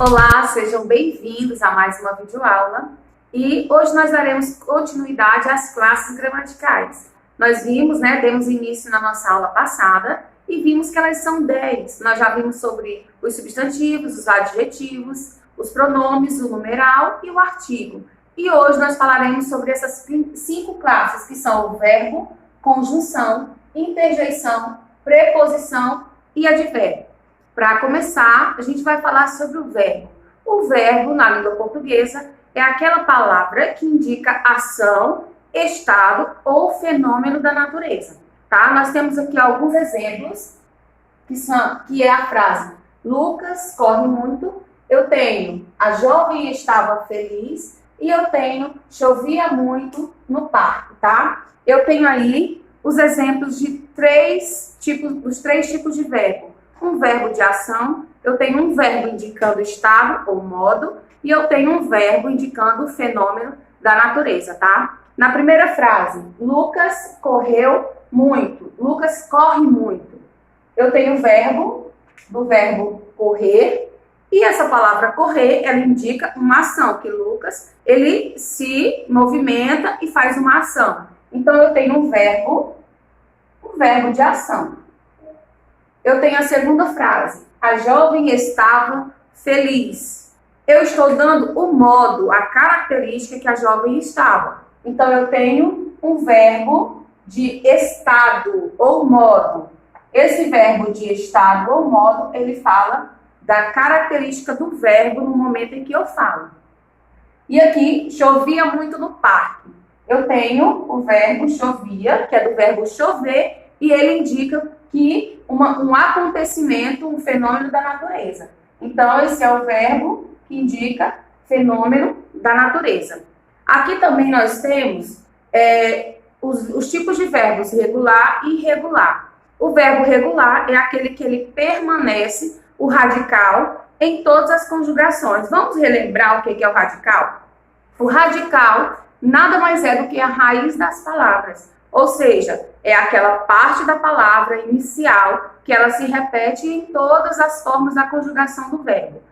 Olá, sejam bem-vindos a mais uma videoaula e hoje nós daremos continuidade às classes gramaticais. Nós vimos, demos início na nossa aula passada e vimos que elas são 10. Nós já vimos sobre os substantivos, os adjetivos, os pronomes, o numeral e o artigo. E hoje nós falaremos sobre essas 5 classes, que são o verbo, conjunção, interjeição, preposição e advérbio. Para começar, a gente vai falar sobre o verbo. O verbo, na língua portuguesa, é aquela palavra que indica ação, estado ou fenômeno da natureza. Tá? Nós temos aqui alguns exemplos, que é a frase Lucas corre muito, eu tenho a jovem estava feliz e eu tenho chovia muito no parque. Tá? Eu tenho aí os exemplos de os três tipos de verbo. Um verbo de ação, eu tenho um verbo indicando estado ou modo, e eu tenho um verbo indicando o fenômeno da natureza, tá? Na primeira frase, Lucas correu muito. Lucas corre muito. Eu tenho o verbo, do verbo correr, e essa palavra correr, ela indica uma ação, que Lucas, ele se movimenta e faz uma ação. Então, eu tenho um verbo de ação. Eu tenho a segunda frase. A jovem estava feliz. Eu estou dando o modo, a característica que a jovem estava. Então, eu tenho um verbo de estado ou modo. Esse verbo de estado ou modo, ele fala da característica do verbo no momento em que eu falo. E aqui, chovia muito no parque. Eu tenho o verbo chovia, que é do verbo chover, e ele indica que um acontecimento, um fenômeno da natureza. Então, esse é o verbo que indica fenômeno da natureza. Aqui também nós temos os tipos de verbos regular e irregular. O verbo regular é aquele que ele permanece, o radical, em todas as conjugações. Vamos relembrar o que é o radical? O radical nada mais é do que a raiz das palavras. Ou seja, é aquela parte da palavra inicial que ela se repete em todas as formas da conjugação do verbo.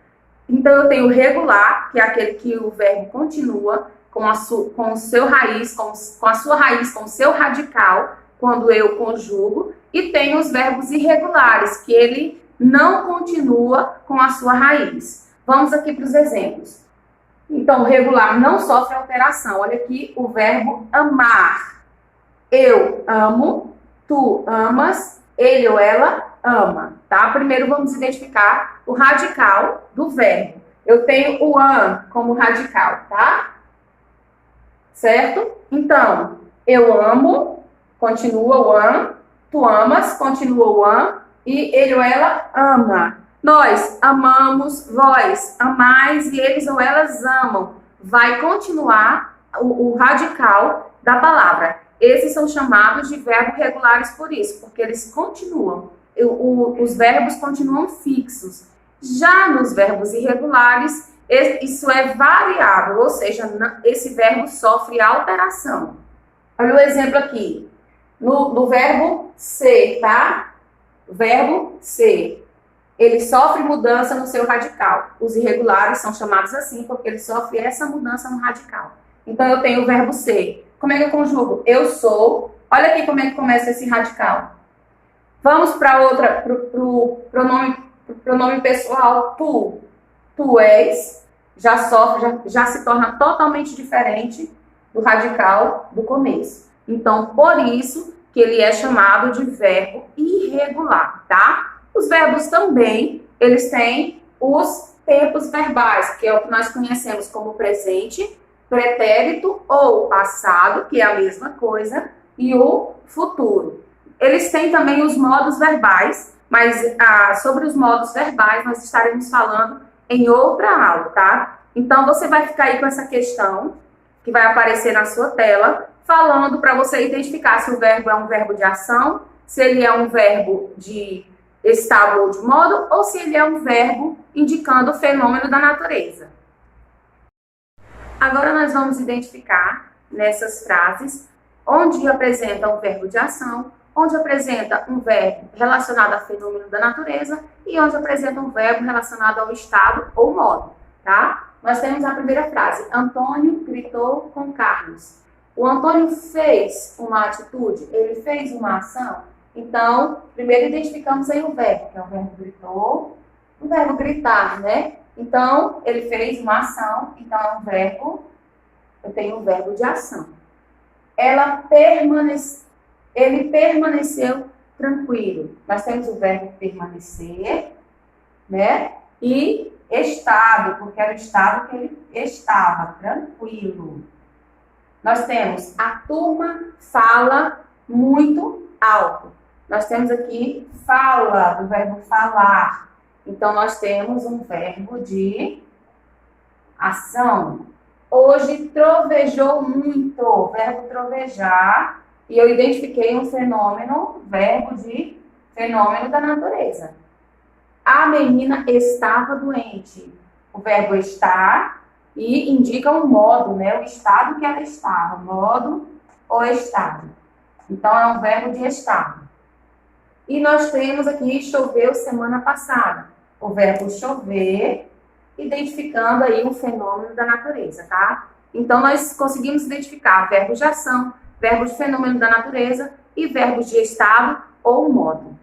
Então, eu tenho o regular, que é aquele que o verbo continua com a sua raiz, com o seu radical, quando eu conjugo. E tenho os verbos irregulares, que ele não continua com a sua raiz. Vamos aqui para os exemplos. Então, o regular não sofre alteração. Olha aqui o verbo amar. Eu amo, tu amas, ele ou ela ama, tá? Primeiro vamos identificar o radical do verbo. Eu tenho o am como radical, tá? Certo? Então, eu amo, continua o am, tu amas, continua o am, e ele ou ela ama. Nós amamos, vós amais e eles ou elas amam. Vai continuar o radical da palavra. Esses são chamados de verbos regulares por isso, porque eles continuam. Os verbos continuam fixos. Já nos verbos irregulares, isso é variável, ou seja, esse verbo sofre alteração. Olha o exemplo aqui, no verbo ser, tá? O verbo ser, ele sofre mudança no seu radical. Os irregulares são chamados assim, porque ele sofre essa mudança no radical. Então, eu tenho o verbo ser. Como é que eu conjugo? Eu sou. Olha aqui como é que começa esse radical. Vamos para o pronome pessoal, tu. Tu és, já se torna totalmente diferente do radical do começo. Então, por isso que ele é chamado de verbo irregular, tá? Os verbos também, eles têm os tempos verbais, que é o que nós conhecemos como presente, pretérito ou passado, que é a mesma coisa, e o futuro. Eles têm também os modos verbais, mas sobre os modos verbais nós estaremos falando em outra aula, tá? Então, você vai ficar aí com essa questão, que vai aparecer na sua tela, falando para você identificar se o verbo é um verbo de ação, se ele é um verbo de estado ou de modo, ou se ele é um verbo indicando o fenômeno da natureza. Agora nós vamos identificar nessas frases onde apresenta um verbo de ação, onde apresenta um verbo relacionado a fenômeno da natureza e onde apresenta um verbo relacionado ao estado ou modo, tá? Nós temos a primeira frase, Antônio gritou com Carlos. O Antônio fez uma atitude, ele fez uma ação. Então, primeiro identificamos aí o verbo, que é o verbo gritou, o verbo gritar, né? Então, ele fez uma ação, então é um verbo, eu tenho um verbo de ação. Ele permaneceu tranquilo. Nós temos o verbo permanecer, né? E estado, porque era o estado que ele estava, tranquilo. Nós temos a turma fala muito alto. Nós temos aqui fala, do verbo falar. Então, nós temos um verbo de ação. Hoje trovejou muito, verbo trovejar. E eu identifiquei um fenômeno, verbo de fenômeno da natureza. A menina estava doente. O verbo estar e indica um modo, né? O estado que ela estava, modo ou estado. Então, é um verbo de estado. E nós temos aqui choveu semana passada. O verbo chover, identificando aí um fenômeno da natureza, tá? Então, nós conseguimos identificar verbos de ação, verbos de fenômeno da natureza e verbos de estado ou modo.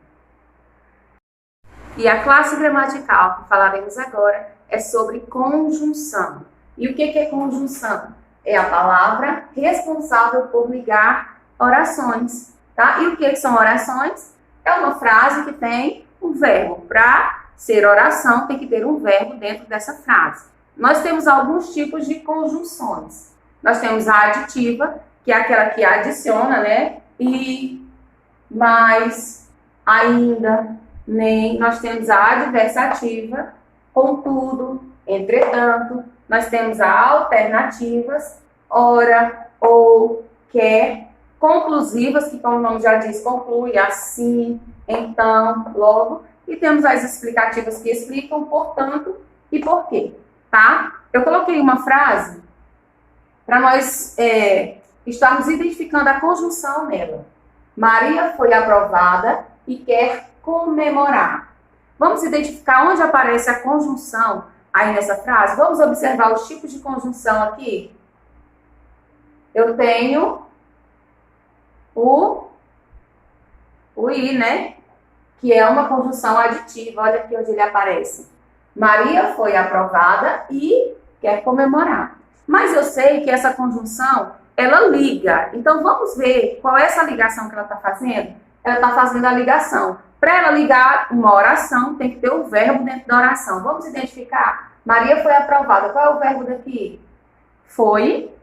E a classe gramatical que falaremos agora é sobre conjunção. E o que é conjunção? É a palavra responsável por ligar orações, tá? E o que são orações? É uma frase que tem um verbo. Para ser oração, tem que ter um verbo dentro dessa frase. Nós temos alguns tipos de conjunções. Nós temos a aditiva, que é aquela que adiciona, né? E, mais, ainda, nem. Nós temos a adversativa, contudo, entretanto. Nós temos as alternativas, ora, ou, quer. Conclusivas, que como o nome já diz, conclui, assim, então, logo. E temos as explicativas que explicam, portanto, e porquê, tá? Eu coloquei uma frase para nós estarmos identificando a conjunção nela. Maria foi aprovada e quer comemorar. Vamos identificar onde aparece a conjunção aí nessa frase? Vamos observar os tipos de conjunção aqui? Eu tenho o i, né? Que é uma conjunção aditiva. Olha aqui onde ele aparece. Maria foi aprovada e quer comemorar. Mas eu sei que essa conjunção, ela liga. Então, vamos ver qual é essa ligação que ela está fazendo? Ela está fazendo a ligação. Para ela ligar uma oração, tem que ter o verbo dentro da oração. Vamos identificar? Maria foi aprovada. Qual é o verbo daqui? Foi.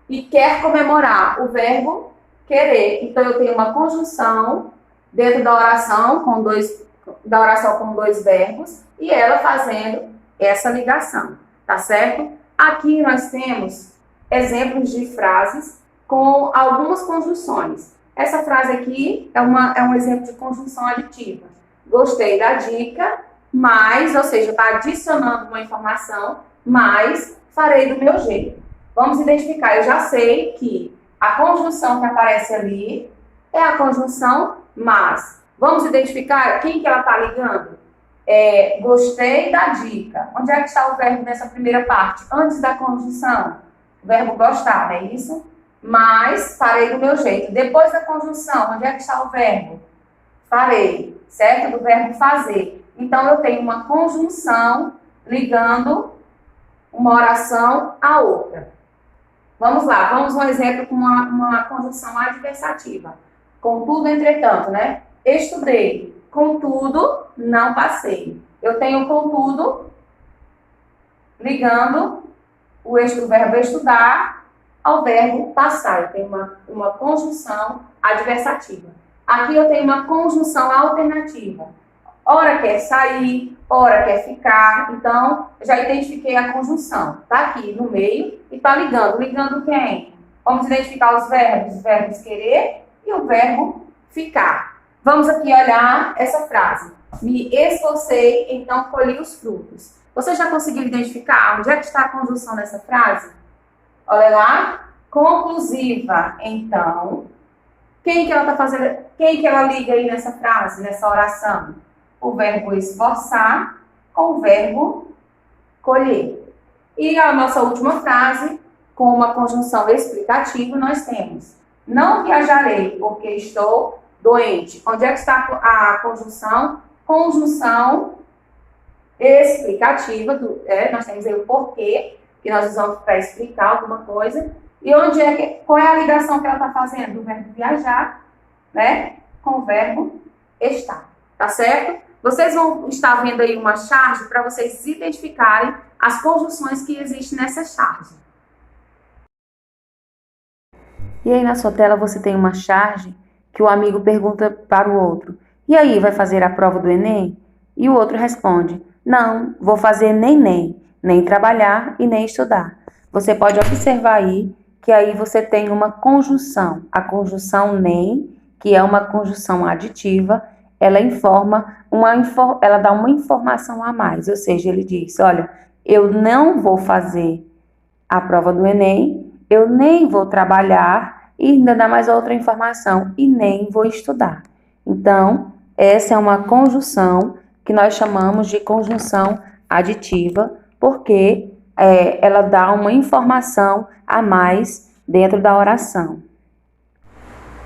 E quer comemorar. O verbo querer. Então, eu tenho uma conjunção dentro da oração com dois verbos e ela fazendo essa ligação, tá certo? Aqui nós temos exemplos de frases com algumas conjunções. Essa frase aqui é um exemplo de conjunção aditiva. Gostei da dica, mas, ou seja, está adicionando uma informação, mas farei do meu jeito. Vamos identificar, eu já sei que a conjunção que aparece ali é a conjunção mas. Vamos identificar quem que ela está ligando? Gostei da dica. Onde é que está o verbo nessa primeira parte? Antes da conjunção. O verbo gostar, não é isso? Mas farei do meu jeito. Depois da conjunção, onde é que está o verbo? Farei, certo? Do verbo fazer. Então, eu tenho uma conjunção ligando uma oração à outra. Vamos lá, vamos um exemplo com uma conjunção adversativa. Contudo, entretanto, né? Estudei, contudo, não passei. Eu tenho contudo ligando o verbo estudar ao verbo passar. Eu tenho uma conjunção adversativa. Aqui eu tenho uma conjunção alternativa. Ora quer sair, ora quer ficar. Então, eu já identifiquei a conjunção. Está aqui no meio e está ligando. Ligando quem? Vamos identificar os verbos querer e o verbo ficar. Vamos aqui olhar essa frase. Me esforcei, então colhi os frutos. Você já conseguiu identificar onde é que está a conjunção nessa frase? Olha lá. Conclusiva, então Quem que ela tá fazendo? Quem que ela liga aí nessa frase, nessa oração? O verbo esforçar com o verbo colher. E a nossa última frase, com uma conjunção explicativa, nós temos: não viajarei porque estou doente. Onde é que está a conjunção? Conjunção explicativa. Nós temos aí o porquê, que nós usamos para explicar alguma coisa. E qual é a ligação que ela está fazendo? Do verbo viajar, né, com o verbo estar. Tá certo? Vocês vão estar vendo aí uma charge para vocês identificarem as conjunções que existem nessa charge. E aí na sua tela você tem uma charge que o amigo pergunta para o outro: e aí, vai fazer a prova do Enem? E o outro responde: não, vou fazer nem trabalhar e nem estudar. Você pode observar aí que aí você tem uma conjunção. A conjunção nem, que é uma conjunção aditiva, ela ela dá uma informação a mais. Ou seja, ele diz: olha, eu não vou fazer a prova do Enem, eu nem vou trabalhar, e ainda dá mais outra informação, e nem vou estudar. Então, essa é uma conjunção que nós chamamos de conjunção aditiva, porque ela dá uma informação a mais dentro da oração.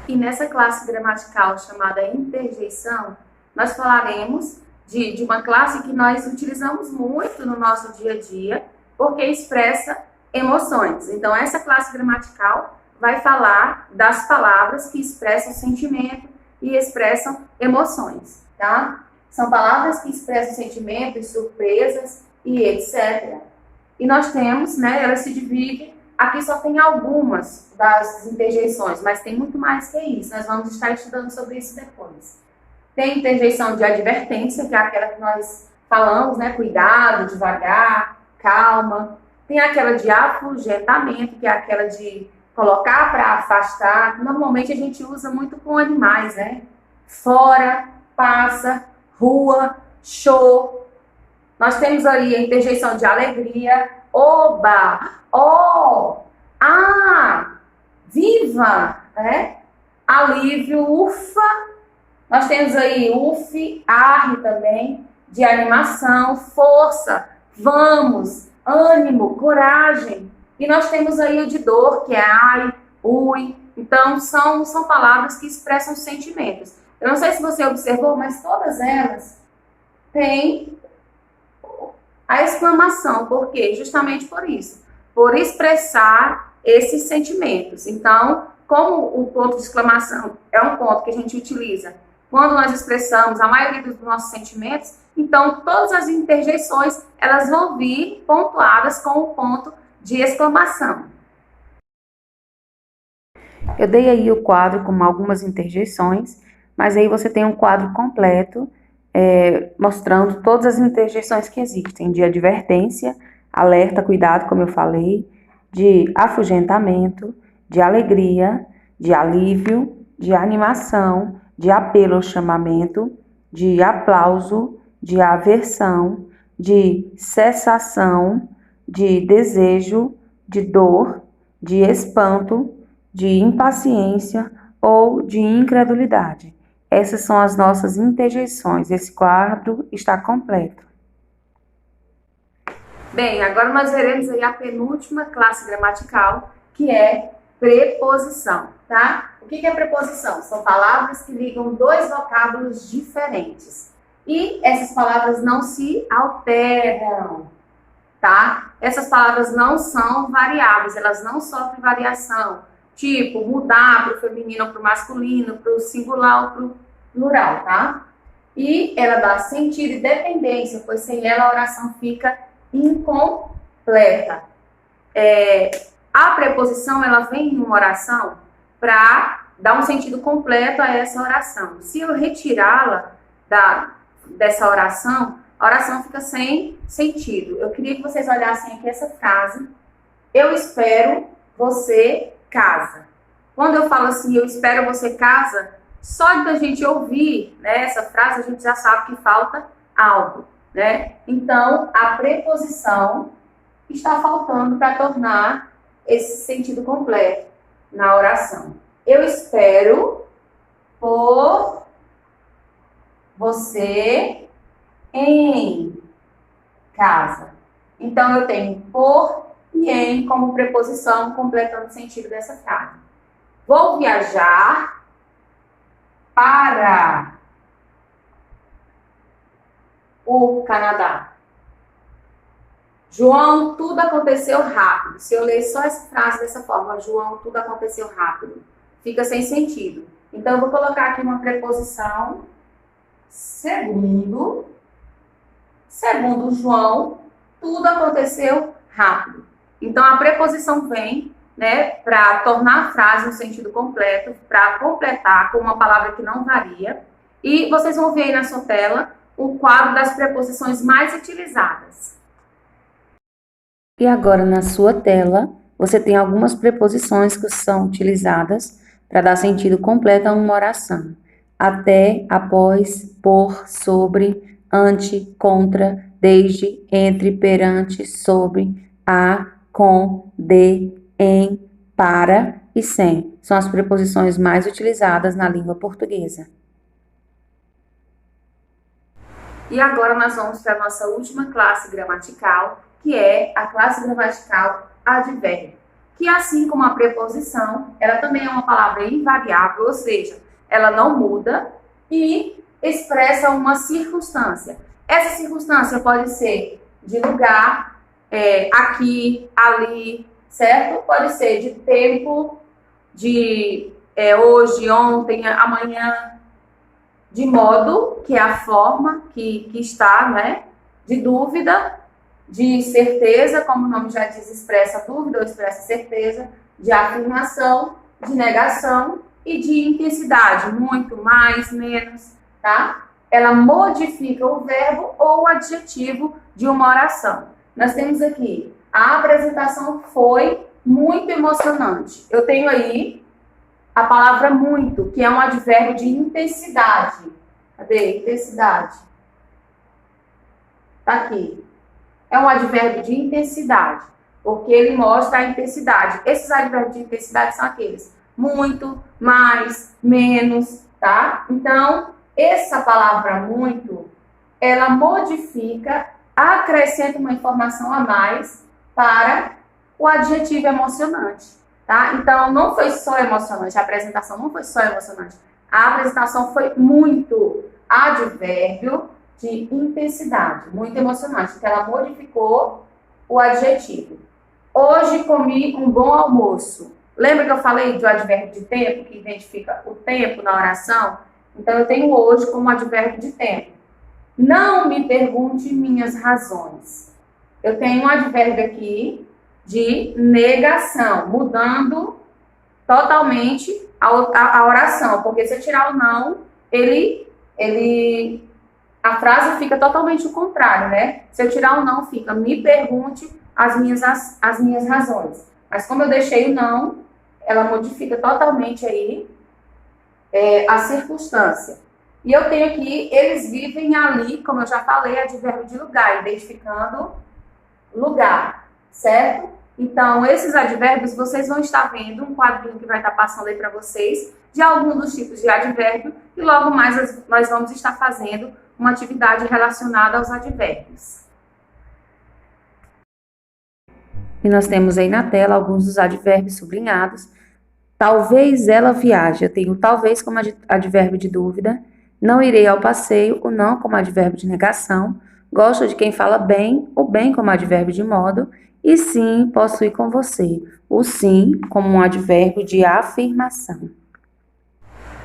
E nessa classe gramatical chamada interjeição, nós falaremos de uma classe que nós utilizamos muito no nosso dia a dia, porque expressa emoções. Então, essa classe gramatical vai falar das palavras que expressam sentimento e expressam emoções, tá? São palavras que expressam sentimentos, surpresas e etc. E nós temos, né, ela se divide, aqui só tem algumas das interjeições, mas tem muito mais que isso. Nós vamos estar estudando sobre isso depois. Tem interjeição de advertência, que é aquela que nós falamos, né, cuidado, devagar, calma. Tem aquela de afugentamento, que é aquela de colocar para afastar. Normalmente a gente usa muito com animais, né? Fora, passa, rua, show. Nós temos aí a interjeição de alegria, oba, ó, viva, né? Alívio, ufa. Nós temos aí uf, arre também, de animação, força, vamos, ânimo, coragem. E nós temos aí o de dor, que é ai, ui. Então, são palavras que expressam sentimentos. Eu não sei se você observou, mas todas elas têm a exclamação. Por quê? Justamente por isso. Por expressar esses sentimentos. Então, como o ponto de exclamação é um ponto que a gente utiliza quando nós expressamos a maioria dos nossos sentimentos, então todas as interjeições elas vão vir pontuadas com o ponto de exclamação. Eu dei aí o quadro com algumas interjeições, mas aí você tem um quadro completo mostrando todas as interjeições que existem, de advertência, alerta, cuidado, como eu falei, de afugentamento, de alegria, de alívio, de animação, de apelo ao chamamento, de aplauso, de aversão, de cessação, de desejo, de dor, de espanto, de impaciência ou de incredulidade. Essas são as nossas interjeições. Esse quadro está completo. Bem, agora nós veremos aí a penúltima classe gramatical, que é preposição, tá? O que é preposição? São palavras que ligam dois vocábulos diferentes. E essas palavras não se alteram, tá? Essas palavras não são variáveis, elas não sofrem variação. Tipo, mudar para o feminino ou para o masculino, para o singular ou para o plural, tá? E ela dá sentido e dependência, pois sem ela a oração fica incompleta. A preposição, ela vem em uma oração para dar um sentido completo a essa oração. Se eu retirá-la dessa oração, a oração fica sem sentido. Eu queria que vocês olhassem aqui essa frase. Eu espero você casa. Quando eu falo assim, eu espero você casa, só da gente ouvir, né, essa frase, a gente já sabe que falta algo, né? Então, a preposição está faltando para tornar esse sentido completo na oração. Eu espero por você em casa. Então, eu tenho por e em como preposição, completando o sentido dessa frase. Vou viajar para o Canadá. João, tudo aconteceu rápido. Se eu ler só essa frase dessa forma, João, tudo aconteceu rápido, fica sem sentido. Então, eu vou colocar aqui uma preposição segundo. Segundo João, tudo aconteceu rápido. Então, a preposição vem, né, para tornar a frase no sentido completo, para completar com uma palavra que não varia. E vocês vão ver aí na sua tela o quadro das preposições mais utilizadas. E agora, na sua tela, você tem algumas preposições que são utilizadas para dar sentido completo a uma oração. Até, após, por, sobre, ante, contra, desde, entre, perante, sobre, a, com, de, em, para e sem. São as preposições mais utilizadas na língua portuguesa. E agora nós vamos para a nossa última classe gramatical, que é a classe gramatical advérbio, que assim como a preposição, ela também é uma palavra invariável, ou seja, ela não muda e expressa uma circunstância. Essa circunstância pode ser de lugar, aqui, ali, certo? Pode ser de tempo, de hoje, ontem, amanhã, de modo, que é a forma que está, né? De dúvida, de certeza, como o nome já diz, expressa dúvida ou expressa certeza, de afirmação, de negação e de intensidade, muito, mais, menos, tá? Ela modifica o verbo ou o adjetivo de uma oração. Nós temos aqui, a apresentação foi muito emocionante. Eu tenho aí a palavra muito, que é um advérbio de intensidade. Cadê? Intensidade. Tá aqui. É um advérbio de intensidade, porque ele mostra a intensidade. Esses advérbios de intensidade são aqueles muito, mais, menos, tá? Então, essa palavra muito, ela modifica, acrescenta uma informação a mais para o adjetivo emocionante, tá? Então, não foi só emocionante, a apresentação não foi só emocionante. A apresentação foi muito, advérbio de intensidade, muito emocionante, porque ela modificou o adjetivo. Hoje comi um bom almoço. Lembra que eu falei do advérbio de tempo, que identifica o tempo na oração? Então, eu tenho hoje como advérbio de tempo. Não me pergunte minhas razões. Eu tenho um advérbio aqui de negação, mudando totalmente a oração, porque se eu tirar o não, a frase fica totalmente o contrário, né? Se eu tirar o não, fica me pergunte as minhas razões. Mas como eu deixei o não, ela modifica totalmente aí a circunstância. E eu tenho aqui, eles vivem ali, como eu já falei, advérbio de lugar, identificando lugar, certo? Então, esses advérbios, vocês vão estar vendo um quadrinho que vai estar passando aí para vocês, de algum dos tipos de advérbio, e logo mais nós vamos estar fazendo uma atividade relacionada aos advérbios. E nós temos aí na tela alguns dos advérbios sublinhados. Talvez ela viaje. Eu tenho talvez como advérbio de dúvida. Não irei ao passeio. O não como advérbio de negação. Gosto de quem fala bem. O bem como advérbio de modo. E sim, posso ir com você. O sim como um advérbio de afirmação.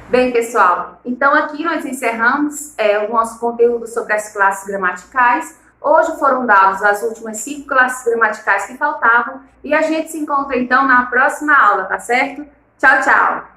Bem, pessoal, então aqui nós encerramos o nosso conteúdo sobre as classes gramaticais. Hoje foram dadas as últimas 5 classes gramaticais que faltavam e a gente se encontra então na próxima aula, tá certo? Tchau, tchau!